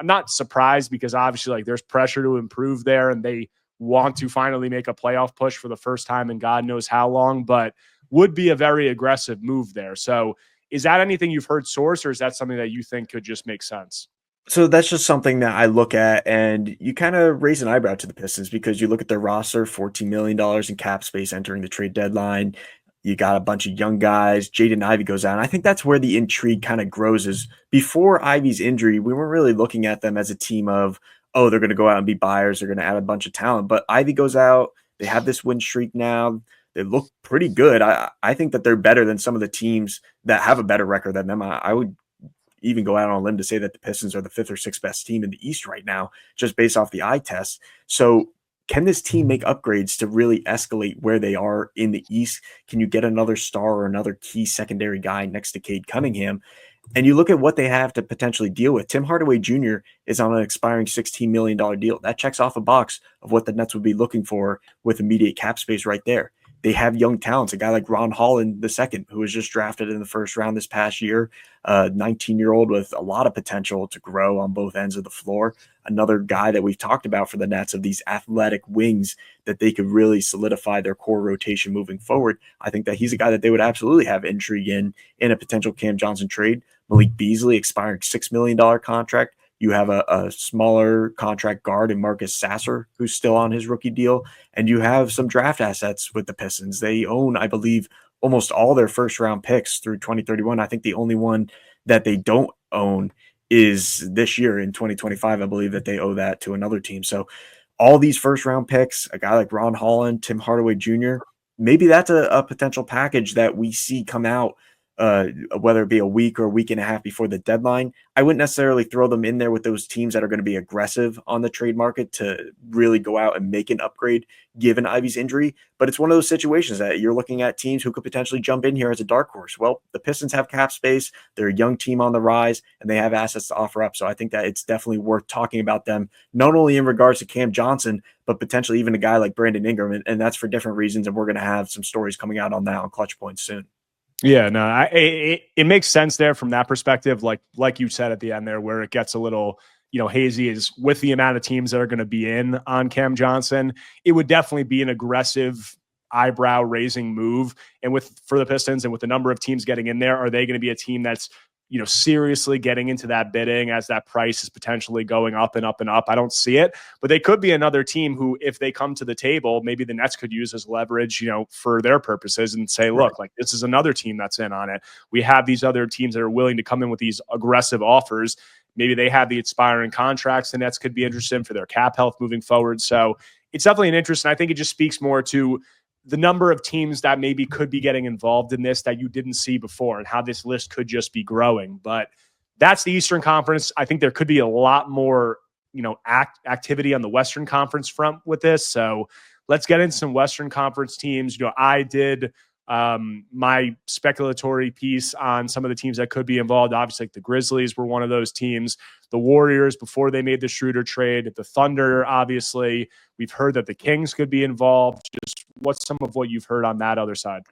not surprised, because obviously, like, there's pressure to improve there and they want to finally make a playoff push for the first time in God knows how long, but would be a very aggressive move there. So is that anything you've heard source, or is that something that you think could just make sense? So that's just something that I look at, and you kind of raise an eyebrow to the Pistons, because you look at their roster, $14 million in cap space entering the trade deadline. You got a bunch of young guys. Jaden Ivey goes out. And I think that's where the intrigue kind of grows. Is before Ivey's injury, we weren't really looking at them as a team of, oh, they're going to go out and be buyers. They're going to add a bunch of talent. But Ivey goes out. They have this win streak now. They look pretty good. I think that they're better than some of the teams that have a better record than them. I would even go out on a limb to say that the Pistons are the 5th or 6th best team in the East right now, just based off the eye test. So can this team make upgrades to really escalate where they are in the East? Can you get another star or another key secondary guy next to Cade Cunningham? And you look at what they have to potentially deal with. Tim Hardaway Jr. is on an expiring $16 million deal. That checks off a box of what the Nets would be looking for with immediate cap space right there. They have young talents, a guy like Ron Holland II, who was just drafted in the first round this past year, 19-year-old with a lot of potential to grow on both ends of the floor. Another guy that we've talked about for the Nets of these athletic wings that they could really solidify their core rotation moving forward. I think that he's a guy that they would absolutely have intrigue in a potential Cam Johnson trade. Malik Beasley expiring $6 million contract. You have a smaller contract guard in Marcus Sasser, who's still on his rookie deal. And you have some draft assets with the Pistons. They own, I believe, almost all their first-round picks through 2031. I think the only one that they don't own is this year in 2025. I believe that they owe that to another team. So all these first-round picks, a guy like Ron Holland, Tim Hardaway Jr., maybe that's a potential package that we see come out, whether it be a week or a week and a half before the deadline. I wouldn't necessarily throw them in there with those teams that are going to be aggressive on the trade market to really go out and make an upgrade given Ivy's injury. But it's one of those situations that you're looking at teams who could potentially jump in here as a dark horse. Well, the Pistons have cap space. They're a young team on the rise, and they have assets to offer up. So I think that it's definitely worth talking about them, not only in regards to Cam Johnson, but potentially even a guy like Brandon Ingram. And that's for different reasons. And we're going to have some stories coming out on that on Clutch Points soon. Yeah, no, it makes sense there from that perspective. Like you said at the end there, where it gets a little, hazy is with the amount of teams that are going to be in on Cam Johnson. It would definitely be an aggressive eyebrow raising move. And for the Pistons and with the number of teams getting in there, are they going to be a team that's, seriously getting into that bidding as that price is potentially going up and up and up? I don't see it, but they could be another team who, if they come to the table, maybe the Nets could use as leverage, for their purposes and say, look, like this is another team that's in on it. We have these other teams that are willing to come in with these aggressive offers. Maybe they have the expiring contracts the Nets could be interested in for their cap health moving forward. So it's definitely an interest. And I think it just speaks more to the number of teams that maybe could be getting involved in this that you didn't see before and how this list could just be growing. But that's the Eastern Conference. I think there could be a lot more, activity on the Western Conference front with this. So let's get into some Western Conference teams. I did my speculatory piece on some of the teams that could be involved. Obviously, like the Grizzlies were one of those teams. The Warriors, before they made the Schroeder trade, the Thunder, obviously. We've heard that the Kings could be involved. Just what's some of what you've heard on that other side?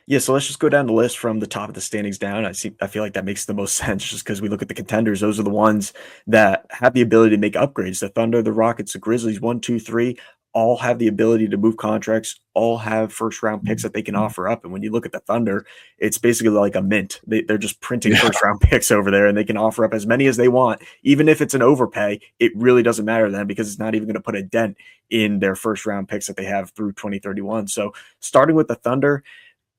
Yeah, so let's just go down the list from the top of the standings down. I feel like that makes the most sense just because we look at the contenders. Those are the ones that have the ability to make upgrades. The Thunder, the Rockets, the Grizzlies, 1, 2, 3, all have the ability to move contracts, all have first-round picks that they can offer up. And when you look at the Thunder, it's basically like a mint. They're just printing first-round picks over there, and they can offer up as many as they want. Even if it's an overpay, it really doesn't matter to them because it's not even going to put a dent in their first-round picks that they have through 2031. So starting with the Thunder,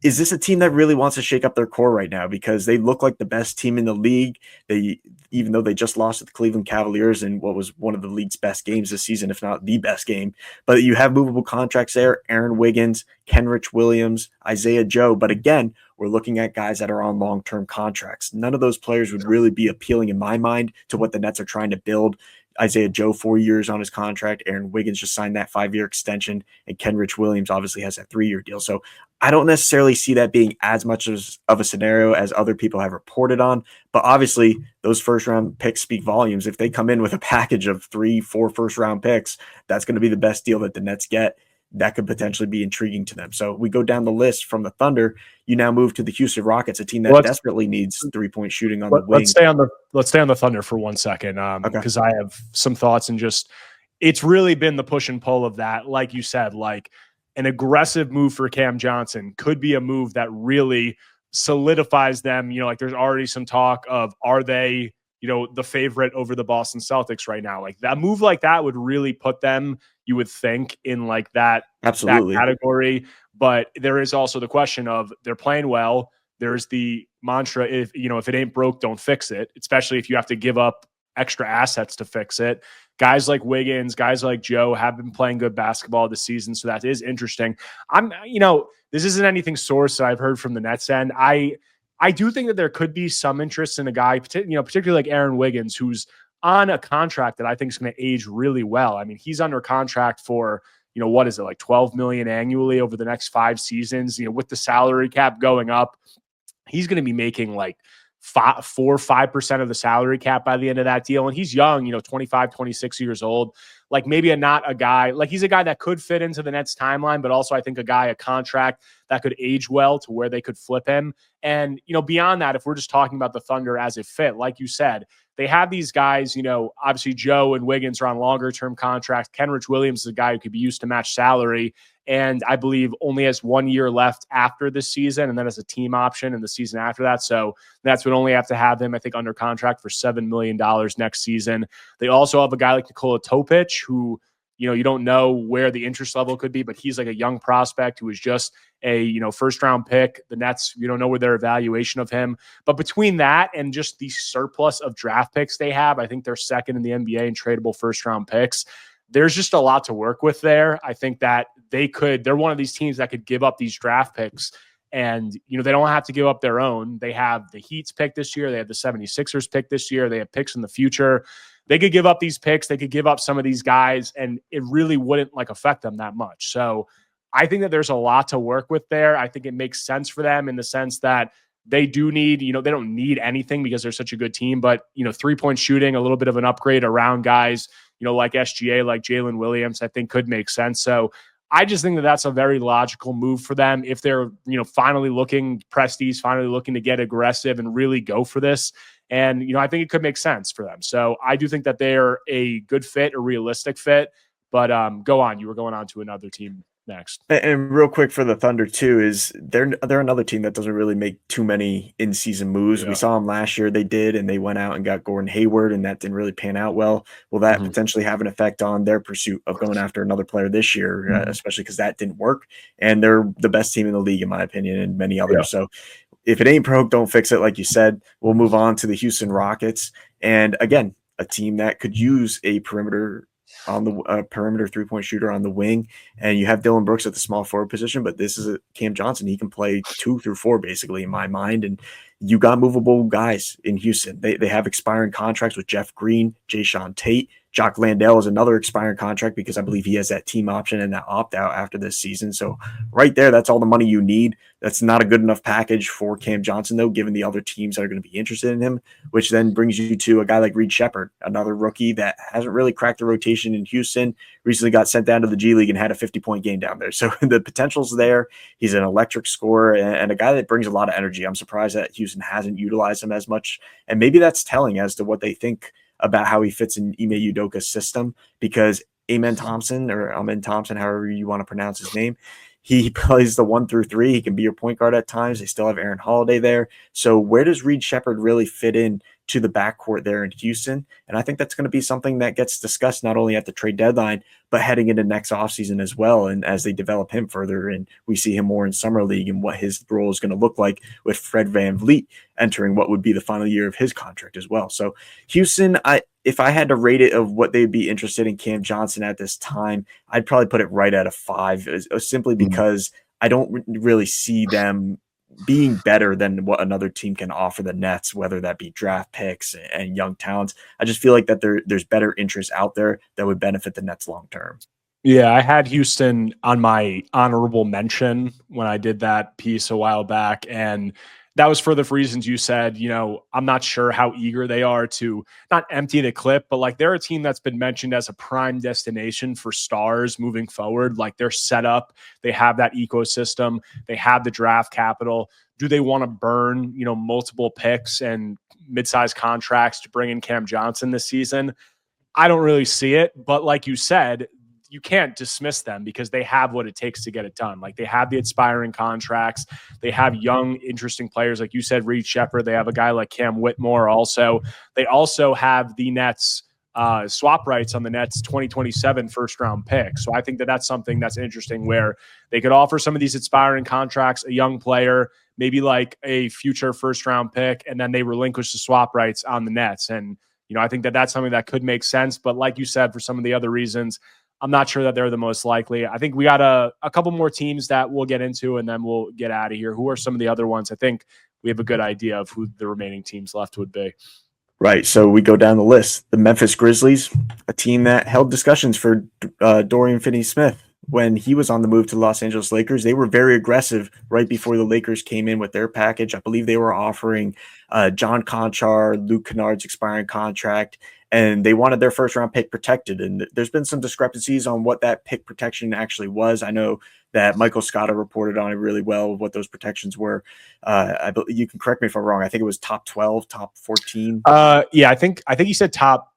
is this a team that really wants to shake up their core right now? Because they look like the best team in the league. Even though they just lost to the Cleveland Cavaliers in what was one of the league's best games this season, if not the best game. But you have movable contracts there, Aaron Wiggins, Kenrich Williams, Isaiah Joe. But again, we're looking at guys that are on long-term contracts. None of those players would really be appealing in my mind to what the Nets are trying to build. Isaiah Joe, 4 years on his contract. Aaron Wiggins just signed that 5-year extension, and Kenrich Williams obviously has that 3-year deal. So I don't necessarily see that being as much of a scenario as other people have reported on. But obviously, those first-round picks speak volumes. If they come in with a package of 3, 4 first-round picks, that's going to be the best deal that the Nets get. That could potentially be intriguing to them. So we go down the list from the Thunder. You now move to the Houston Rockets, a team that desperately needs three-point shooting on the wing. Let's stay on the Thunder for 1 second, because I have some thoughts, and just it's really been the push and pull of that. Like you said, like an aggressive move for Cam Johnson could be a move that really solidifies them. Like there's already some talk of, are they, the favorite over the Boston Celtics right now? Like that move like that would really put them, you would think, in like that category. But there is also the question of they're playing well. There's the mantra, if it ain't broke, don't fix it, especially if you have to give up extra assets to fix it. Guys like Wiggins, guys like Joe have been playing good basketball this season. So that is interesting. This isn't anything sourced that I've heard from the Nets end. I do think that there could be some interest in a guy, particularly like Aaron Wiggins, who's on a contract that I think is going to age really well. I mean, he's under contract for, what is it, like $12 million annually over the next 5 seasons, with the salary cap going up. He's going to be making like 4-5% of the salary cap by the end of that deal. And he's young, 25, 26 years old. Like maybe not a guy, like he's a guy that could fit into the Nets timeline, but also I think a contract that could age well to where they could flip him. And, beyond that, if we're just talking about the Thunder as a fit, like you said, they have these guys, obviously Joe and Wiggins are on longer term contracts. Kenrich Williams is a guy who could be used to match salary. And I Bleav only has 1 year left after this season, and then as a team option in the season after that. So that's would only have to have him, I think, under contract for $7 million next season. They also have a guy like Nikola Topic, who, you don't know where the interest level could be, but he's like a young prospect who is just a, first round pick. The Nets, you don't know where their evaluation of him. But between that and just the surplus of draft picks they have, I think they're second in the NBA in tradable first round picks. There's just a lot to work with there. I think that they're one of these teams that could give up these draft picks and, they don't have to give up their own. They have the Heat's pick this year. They have the 76ers pick this year. They have picks in the future. They could give up these picks. They could give up some of these guys and it really wouldn't affect them that much. So I think that there's a lot to work with there. I think it makes sense for them in the sense that they do need, they don't need anything because they're such a good team, but, 3-point shooting, a little bit of an upgrade around guys, like SGA, like Jalen Williams, I think could make sense. So I just think that that's a very logical move for them. If they're, finally Presti's finally looking to get aggressive and really go for this. And, I think it could make sense for them. So I do think that they're a good fit, a realistic fit, but go on. You were going on to another team next. And real quick for the Thunder too, is they're another team that doesn't really make too many in-season moves. Yeah. We saw them last year, they did, and they went out and got Gordon Hayward, and that didn't really pan out well. Will that potentially have an effect on their pursuit of going after another player this year, especially because that didn't work? And they're the best team in the league, in my opinion, and many others. Yeah. So if it ain't broke, don't fix it, like you said. We'll move on to the Houston Rockets. And again, a team that could use a perimeter 3-point shooter on the wing, and you have Dylan Brooks at the small forward position, but this is a Cam Johnson. He can play 2 through 4 basically in my mind, and you got movable guys in Houston. They have expiring contracts with Jeff Green, Jayshawn Tate. Jock Landale is another expiring contract because I Bleav he has that team option and that opt-out after this season. So right there, that's all the money you need. That's not a good enough package for Cam Johnson, though, given the other teams that are going to be interested in him, which then brings you to a guy like Reed Sheppard, another rookie that hasn't really cracked the rotation in Houston, recently got sent down to the G League and had a 50-point game down there. So the potential's there. He's an electric scorer and a guy that brings a lot of energy. I'm surprised that Houston hasn't utilized him as much, and maybe that's telling as to what they think about how he fits in Ime Udoka's system, because Amen Thompson, however you want to pronounce his name, he plays the 1 through 3. He can be your point guard at times. They still have Aaron Holiday there. So where does Reed Sheppard really fit in to the backcourt there in Houston? And I think that's going to be something that gets discussed not only at the trade deadline, but heading into next offseason as well. And as they develop him further and we see him more in summer league and what his role is going to look like with Fred VanVleet entering what would be the final year of his contract as well. So Houston, if I had to rate it of what they'd be interested in Cam Johnson at this time, I'd probably put it right at a 5, simply because I don't really see them being better than what another team can offer the Nets, whether that be draft picks and young talents. I just feel like that there's better interest out there that would benefit the Nets long term. Yeah, I had Houston on my honorable mention when I did that piece a while back, and that was for the reasons you said. I'm not sure how eager they are to not empty the clip, but they're a team that's been mentioned as a prime destination for stars moving forward. They're set up, they have that ecosystem, they have the draft capital. Do they want to burn, multiple picks and mid-sized contracts to bring in Cam Johnson this season? I don't really see it, but like you said, you can't dismiss them because they have what it takes to get it done. They have the expiring contracts. They have young, interesting players. Like you said, Reed Sheppard. They have a guy like Cam Whitmore also. They also have the Nets swap rights on the Nets 2027 first-round pick. So I think that that's something that's interesting where they could offer some of these expiring contracts, a young player, maybe like a future first-round pick, and then they relinquish the swap rights on the Nets. And, I think that that's something that could make sense. But like you said, for some of the other reasons, I'm not sure that they're the most likely. I think we got a couple more teams that we'll get into, and then we'll get out of here. Who are some of the other ones? I think we have a good idea of who the remaining teams left would be. Right. So we go down the list. The Memphis Grizzlies, a team that held discussions for Dorian Finney-Smith when he was on the move to the Los Angeles Lakers. They were very aggressive right before the Lakers came in with their package. I Bleav they were offering John Conchar, Luke Kennard's expiring contract, and they wanted their first round pick protected. And there's been some discrepancies on what that pick protection actually was. I know that Michael Scotta reported on it really well, what those protections were. You can correct me if I'm wrong. I think it was top 12, top 14. Yeah, I think you said top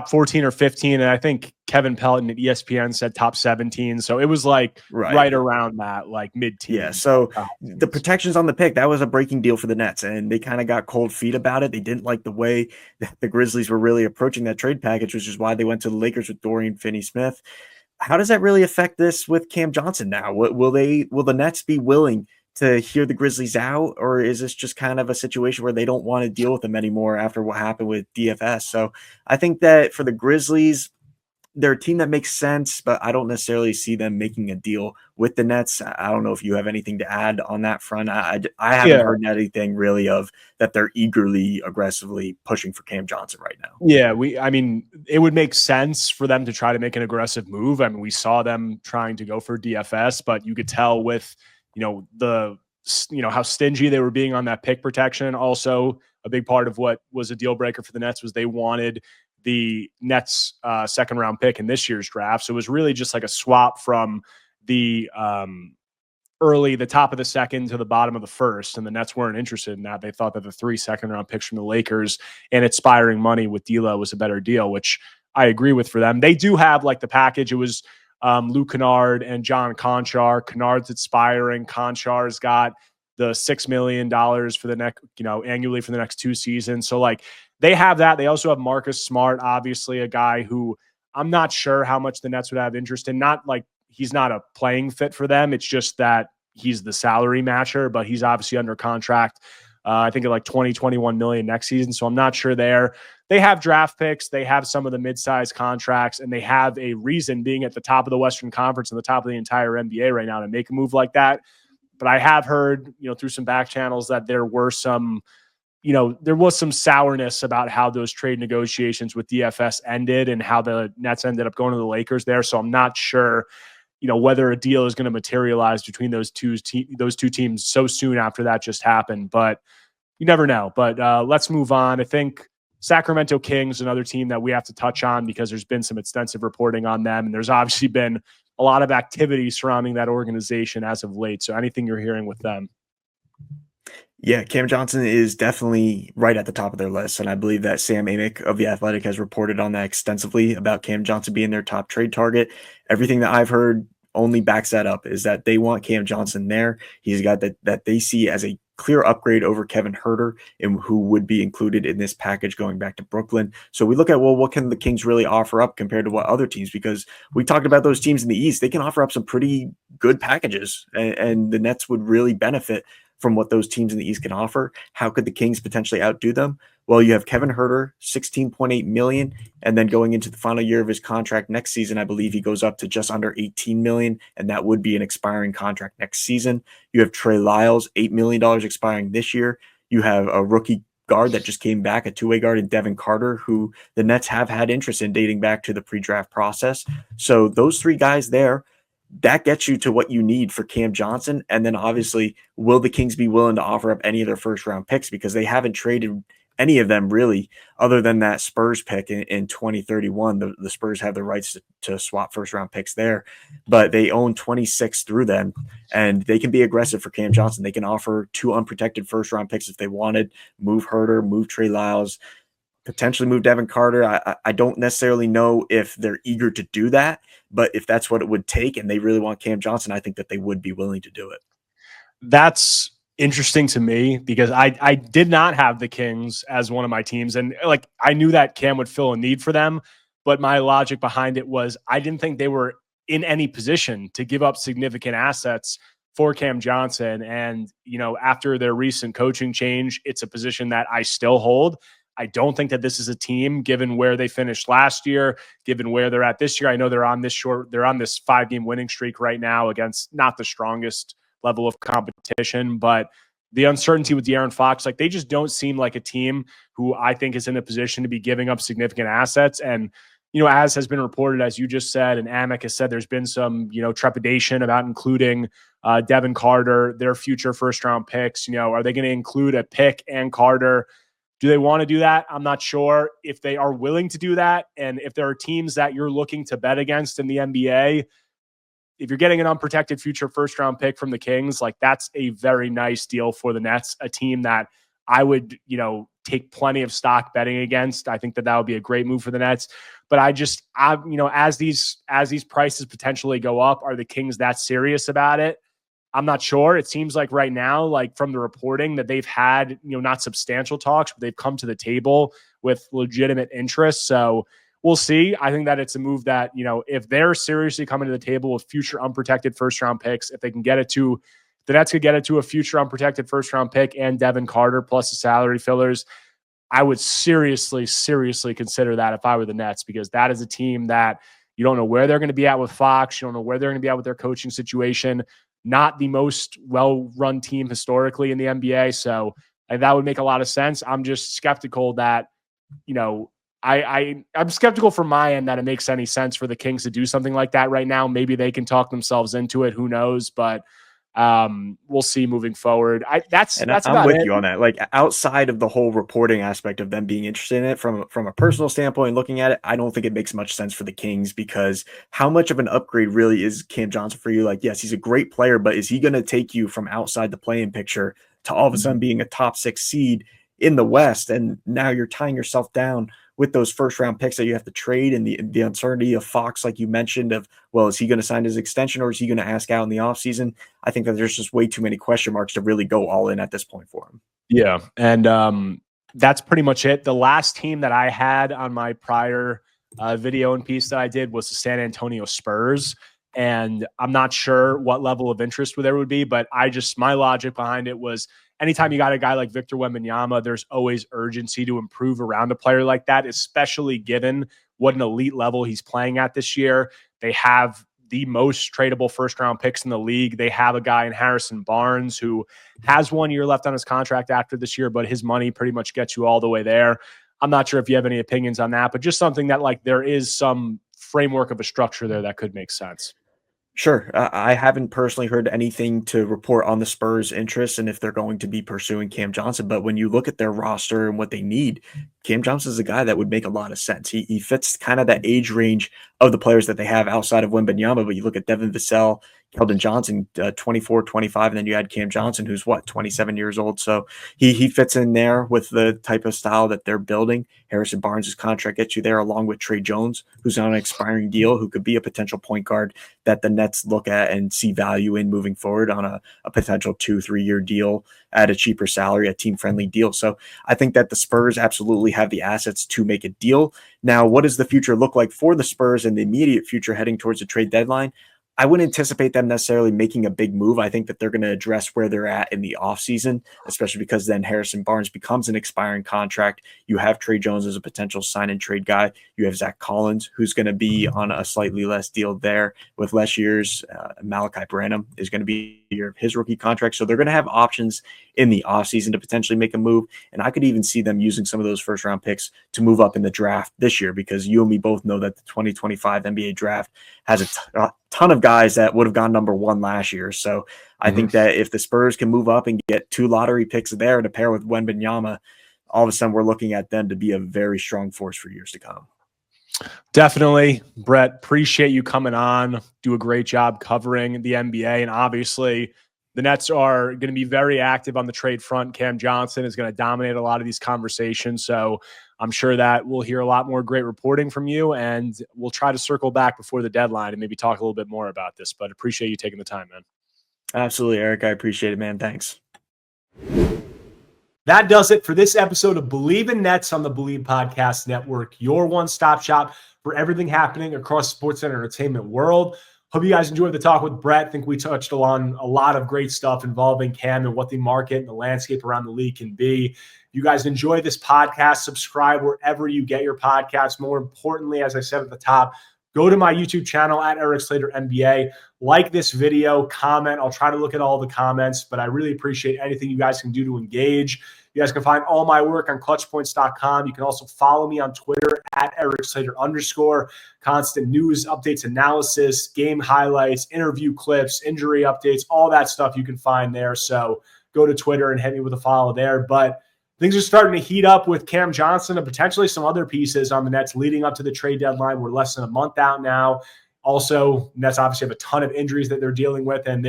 14 or 15, and I think Kevin Pelton at ESPN said top 17. So it was like right around that, like mid-teens. Yeah, so the protections on the pick, that was a breaking deal for the Nets, and they kind of got cold feet about it. They didn't like the way that the Grizzlies were really approaching that trade package, which is why they went to the Lakers with Dorian Finney-Smith. How does that really affect this with Cam Johnson now? Will the Nets be willing to hear the Grizzlies out, or is this just kind of a situation where they don't want to deal with them anymore after what happened with DFS? So I think that for the Grizzlies, they're a team that makes sense, but I don't necessarily see them making a deal with the Nets. I don't know if you have anything to add on that front. I haven't heard anything really of that they're eagerly, aggressively pushing for Cam Johnson right now. Yeah, I mean, it would make sense for them to try to make an aggressive move. I mean, we saw them trying to go for DFS, but you could tell with, how stingy they were being on that pick protection. Also, a big part of what was a deal breaker for the Nets was they wanted the Nets second round pick in this year's draft. So it was really just like a swap from the the top of the second to the bottom of the first. And the Nets weren't interested in that. They thought that the 3 second round picks from the Lakers and expiring money with D'Lo was a better deal, which I agree with for them. They do have like the package. It was Luke Kennard and John Conchar. Kennard's expiring. Conchar's got the $6 million for the next, annually for the next 2 seasons. So like they have that. They also have Marcus Smart, obviously a guy who I'm not sure how much the Nets would have interest in. Not like he's not a playing fit for them. It's just that he's the salary matcher, but he's obviously under contract. I think at like 21 million next season. So I'm not sure there. They have draft picks. They have some of the mid-sized contracts, and they have a reason being at the top of the Western Conference and the top of the entire NBA right now to make a move like that. But I have heard, through some back channels that there was some sourness about how those trade negotiations with DFS ended and how the Nets ended up going to the Lakers there. So I'm not sure, whether a deal is going to materialize between those two teams so soon after that just happened. But you never know. But let's move on. I think Sacramento Kings, another team that we have to touch on because there's been some extensive reporting on them, and there's obviously been a lot of activity surrounding that organization as of late. So anything you're hearing with them? Yeah, Cam Johnson is definitely right at the top of their list. And I Bleav that Sam Amick of The Athletic has reported on that extensively about Cam Johnson being their top trade target. Everything that I've heard only backs that up, is that they want Cam Johnson there. He's got that they see as a clear upgrade over Kevin Huerter, and who would be included in this package going back to Brooklyn. So we look at, what can the Kings really offer up compared to what other teams? Because we talked about those teams in the East. They can offer up some pretty good packages, and the Nets would really benefit from what those teams in the East can offer. How could the Kings potentially outdo them? Well, you have Kevin Huerter, $16.8 million, and then going into the final year of his contract next season, I Bleav he goes up to just under $18 million, and that would be an expiring contract next season. You have Trey Lyles, $8 million expiring this year. You have a rookie guard that just came back, a two-way guard in Devin Carter, who the Nets have had interest in dating back to the pre-draft process. So those 3 guys there, that gets you to what you need for Cam Johnson. And then obviously, will the Kings be willing to offer up any of their first round picks? Because they haven't traded any of them really, other than that Spurs pick in 2031. The Spurs have the rights to swap first round picks there, but they own 26 through them, and they can be aggressive for Cam Johnson. They can offer 2 unprotected first round picks if they wanted, move Huerter, move Trey Lyles, potentially move Devin Carter. I don't necessarily know if they're eager to do that, but if that's what it would take and they really want Cam Johnson, I think that they would be willing to do it. That's interesting to me because I did not have the Kings as one of my teams. And like, I knew that Cam would fill a need for them, but my logic behind it was I didn't think they were in any position to give up significant assets for Cam Johnson. And, after their recent coaching change, it's a position that I still hold. I don't think that this is a team, given where they finished last year, given where they're at this year. I know they're on this 5-game winning streak right now against not the strongest level of competition, but the uncertainty with De'Aaron Fox, like they just don't seem like a team who I think is in a position to be giving up significant assets. And, as has been reported, as you just said, and Amick has said, there's been some, trepidation about including Devin Carter, their future first-round picks. Are they going to include a pick and Carter? Do they want to do that? I'm not sure. If they are willing to do that, and if there are teams that you're looking to bet against in the NBA, if you're getting an unprotected future first-round pick from the Kings, like that's a very nice deal for the Nets, a team that I would, take plenty of stock betting against. I think that would be a great move for the Nets. But as these prices potentially go up, are the Kings that serious about it? I'm not sure. It seems like right now, like from the reporting, that they've had, not substantial talks, but they've come to the table with legitimate interest. So we'll see. I think that it's a move that, if they're seriously coming to the table with future unprotected first-round picks, if they can get it to the Nets could get it to a future unprotected first-round pick and Devin Carter plus the salary fillers, I would seriously consider that if I were the Nets, because that is a team that you don't know where they're going to be at with Fox. You don't know where they're going to be at with their coaching situation. Not the most well-run team historically in the NBA. So that would make a lot of sense. I'm just skeptical that, I'm skeptical from my end that it makes any sense for the Kings to do something like that right now. Maybe they can talk themselves into it. Who knows? But we'll see moving forward. That's I'm with you on that. Like outside of the whole reporting aspect of them being interested in it from a personal standpoint, looking at it, I don't think it makes much sense for the Kings, because how much of an upgrade really is Cam Johnson for you? Like, yes, he's a great player, but is he going to take you from outside the play-in picture to all of a sudden being a top 6 seed in the West? And now you're tying yourself down with those first round picks that you have to trade, and the uncertainty of Fox, like you mentioned, of, well, is he going to sign his extension or is he going to ask out in the offseason? I think that there's just way too many question marks to really go all in at this point for him. Yeah. And that's pretty much it. The last team that I had on my prior video and piece that I did was the San Antonio Spurs. And I'm not sure what level of interest there would be, but my logic behind it was, anytime you got a guy like Victor Wembanyama, there's always urgency to improve around a player like that, especially given what an elite level he's playing at this year. They have the most tradable first-round picks in the league. They have a guy in Harrison Barnes who has 1 year left on his contract after this year, but his money pretty much gets you all the way there. I'm not sure if you have any opinions on that, but just something that, like, there is some framework of a structure there that could make sense. Sure. I haven't personally heard anything to report on the Spurs' interest and if they're going to be pursuing Cam Johnson. But when you look at their roster and what they need, Cam Johnson is a guy that would make a lot of sense. He fits kind of that age range of the players that they have outside of Wembanyama. But you look at Devin Vassell, Keldon Johnson, 24, 25, and then you had Cam Johnson, who's 27 years old. So he fits in there with the type of style that they're building. Harrison Barnes' contract gets you there, along with Trey Jones, who's on an expiring deal, who could be a potential point guard that the Nets look at and see value in moving forward on a potential 2-3 year deal at a cheaper salary, a team-friendly deal. So I think that the Spurs absolutely have the assets to make a deal. Now, what does the future look like for the Spurs in the immediate future heading towards the trade deadline? I wouldn't anticipate them necessarily making a big move. I think that they're going to address where they're at in the offseason, especially because then Harrison Barnes becomes an expiring contract. You have Trey Jones as a potential sign and trade guy. You have Zach Collins, who's going to be on a slightly less deal there with less years. Malachi Branham is going to be his rookie contract. So they're going to have options in the offseason to potentially make a move. And I could even see them using some of those first round picks to move up in the draft this year, because you and me both know that the 2025 NBA draft has a ton of guys that would have gone number 1 last year. So I think that if the Spurs can move up and get 2 lottery picks there to pair with Wembanyama, all of a sudden we're looking at them to be a very strong force for years to come. Definitely. Brett, appreciate you coming on. Do a great job covering the NBA. And obviously the Nets are going to be very active on the trade front. Cam Johnson is going to dominate a lot of these conversations. So I'm sure that we'll hear a lot more great reporting from you, and we'll try to circle back before the deadline and maybe talk a little bit more about this. But appreciate you taking the time, man. Absolutely, Eric. I appreciate it, man. Thanks. That does it for this episode of Bleav in Nets on the Bleav Podcast Network, your one-stop shop for everything happening across sports and entertainment world. Hope you guys enjoyed the talk with Brett. I think we touched on a lot of great stuff involving Cam and what the market and the landscape around the league can be. If you guys enjoy this podcast, subscribe wherever you get your podcasts. More importantly, as I said at the top, go to my YouTube channel at Erik Slater NBA. Like this video, comment. I'll try to look at all the comments, but I really appreciate anything you guys can do to engage. You guys can find all my work on ClutchPoints.com. You can also follow me on Twitter at Erik Slater _. Constant news, updates, analysis, game highlights, interview clips, injury updates, all that stuff you can find there. So go to Twitter and hit me with a follow there. But things are starting to heat up with Cam Johnson and potentially some other pieces on the Nets leading up to the trade deadline. We're less than a month out now. Also, Nets obviously have a ton of injuries that they're dealing with, and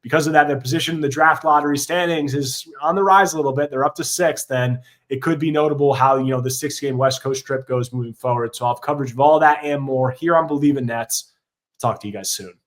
because of that, their position in the draft lottery standings is on the rise a little bit. They're up to 6th, and it could be notable how, the 6-game West Coast trip goes moving forward. So I'll have coverage of all that and more here on Bleav in Nets. Talk to you guys soon.